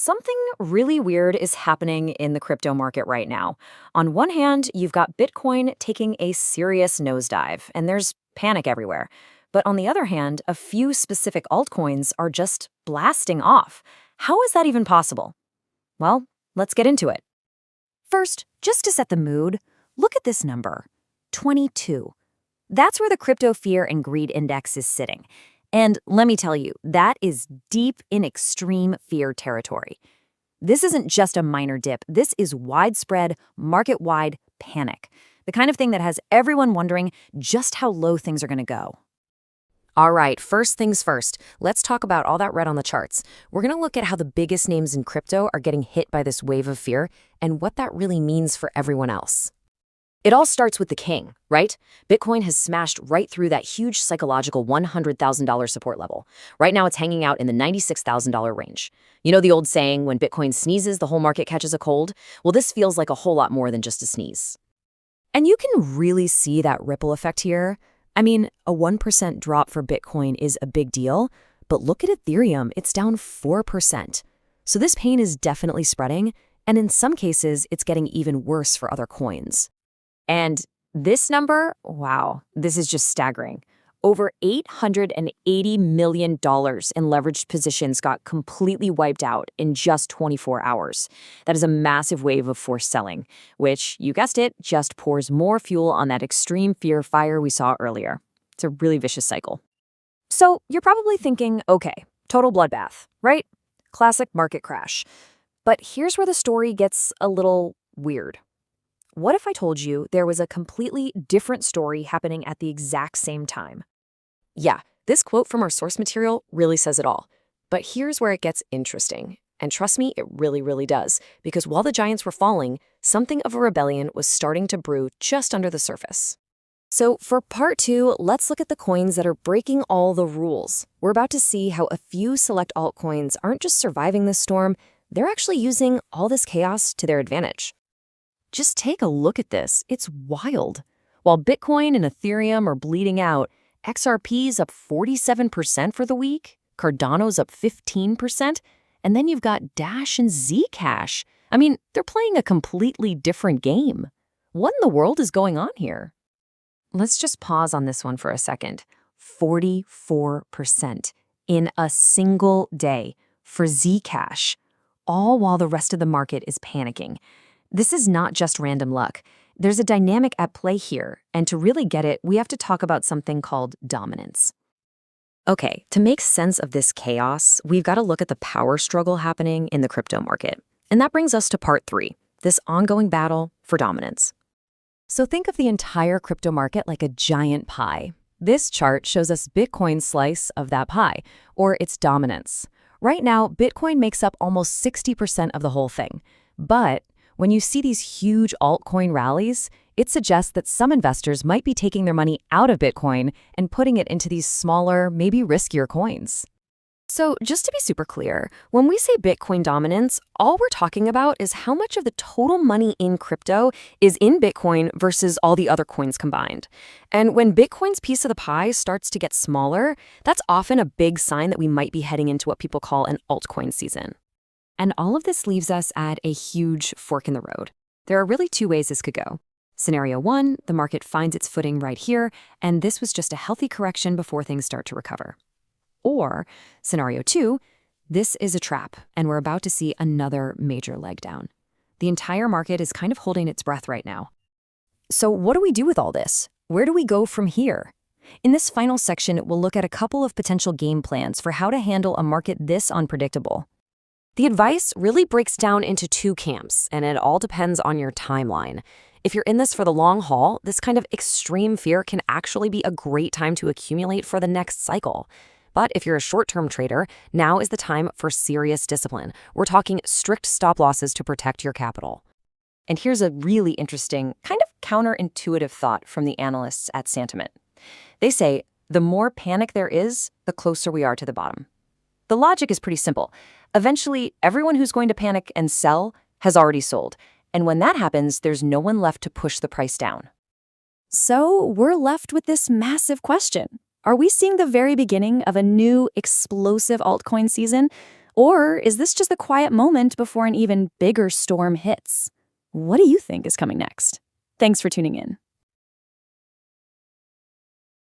Something really weird is happening in the crypto market right now. On one hand, you've got Bitcoin taking a serious nosedive, and there's panic everywhere. But on the other hand, a few specific altcoins are just blasting off. How is that even possible? Well, let's get into it. First, just to set the mood, look at this number 22. That's where the crypto fear and greed index is sitting. And let me tell you, that is deep in extreme fear territory. This isn't just a minor dip. This is widespread, market-wide panic. The kind of thing that has everyone wondering just how low things are going to go. All right, first things first, let's talk about all that red on the charts. We're going to look at how the biggest names in crypto are getting hit by this wave of fear and what that really means for everyone else. It all starts with the king, right? Bitcoin has smashed right through that huge psychological $100,000 support level. Right now, it's hanging out in the $96,000 range. You know the old saying, when Bitcoin sneezes, the whole market catches a cold? Well, this feels like a whole lot more than just a sneeze. And you can really see that ripple effect here. I mean, a 1% drop for Bitcoin is a big deal, but look at Ethereum, it's down 4%. So this pain is definitely spreading, and in some cases, it's getting even worse for other coins. And this number, wow, this is just staggering. Over $880 million in leveraged positions got completely wiped out in just 24 hours. That is a massive wave of forced selling, which, you guessed it, just pours more fuel on that extreme fear fire we saw earlier. It's a really vicious cycle. So you're probably thinking, okay, total bloodbath, right? Classic market crash. But here's where the story gets a little weird. What if I told you there was a completely different story happening at the exact same time? Yeah, this quote from our source material really says it all. But here's where it gets interesting. And trust me, it really, really does. Because while the giants were falling, something of a rebellion was starting to brew just under the surface. So for part 2, let's look at the coins that are breaking all the rules. We're about to see how a few select altcoins aren't just surviving this storm, they're actually using all this chaos to their advantage. Just take a look at this. It's wild. While Bitcoin and Ethereum are bleeding out, XRP's up 47% for the week, Cardano's up 15%, and then you've got Dash and Zcash. I mean, they're playing a completely different game. What in the world is going on here? Let's just pause on this one for a second. 44% in a single day for Zcash, all while the rest of the market is panicking. This is not just random luck. There's a dynamic at play here, and to really get it, we have to talk about something called dominance. Okay, to make sense of this chaos, we've got to look at the power struggle happening in the crypto market. And that brings us to part 3, this ongoing battle for dominance. So think of the entire crypto market like a giant pie. This chart shows us Bitcoin's slice of that pie, or its dominance. Right now, Bitcoin makes up almost 60% of the whole thing. But when you see these huge altcoin rallies, it suggests that some investors might be taking their money out of Bitcoin and putting it into these smaller, maybe riskier coins. So just to be super clear, when we say Bitcoin dominance, all we're talking about is how much of the total money in crypto is in Bitcoin versus all the other coins combined. And when Bitcoin's piece of the pie starts to get smaller, that's often a big sign that we might be heading into what people call an altcoin season. And all of this leaves us at a huge fork in the road. There are really 2 ways this could go. Scenario 1, the market finds its footing right here, and this was just a healthy correction before things start to recover. Or scenario 2, this is a trap, and we're about to see another major leg down. The entire market is kind of holding its breath right now. So what do we do with all this? Where do we go from here? In this final section, we'll look at a couple of potential game plans for how to handle a market this unpredictable. The advice really breaks down into 2 camps, and it all depends on your timeline. If you're in this for the long haul, this kind of extreme fear can actually be a great time to accumulate for the next cycle. But if you're a short-term trader, now is the time for serious discipline. We're talking strict stop losses to protect your capital. And here's a really interesting, kind of counterintuitive thought from the analysts at Sentiment. They say, the more panic there is, the closer we are to the bottom. The logic is pretty simple. Eventually, everyone who's going to panic and sell has already sold. And when that happens, there's no one left to push the price down. So we're left with this massive question. Are we seeing the very beginning of a new explosive altcoin season? Or is this just a quiet moment before an even bigger storm hits? What do you think is coming next? Thanks for tuning in.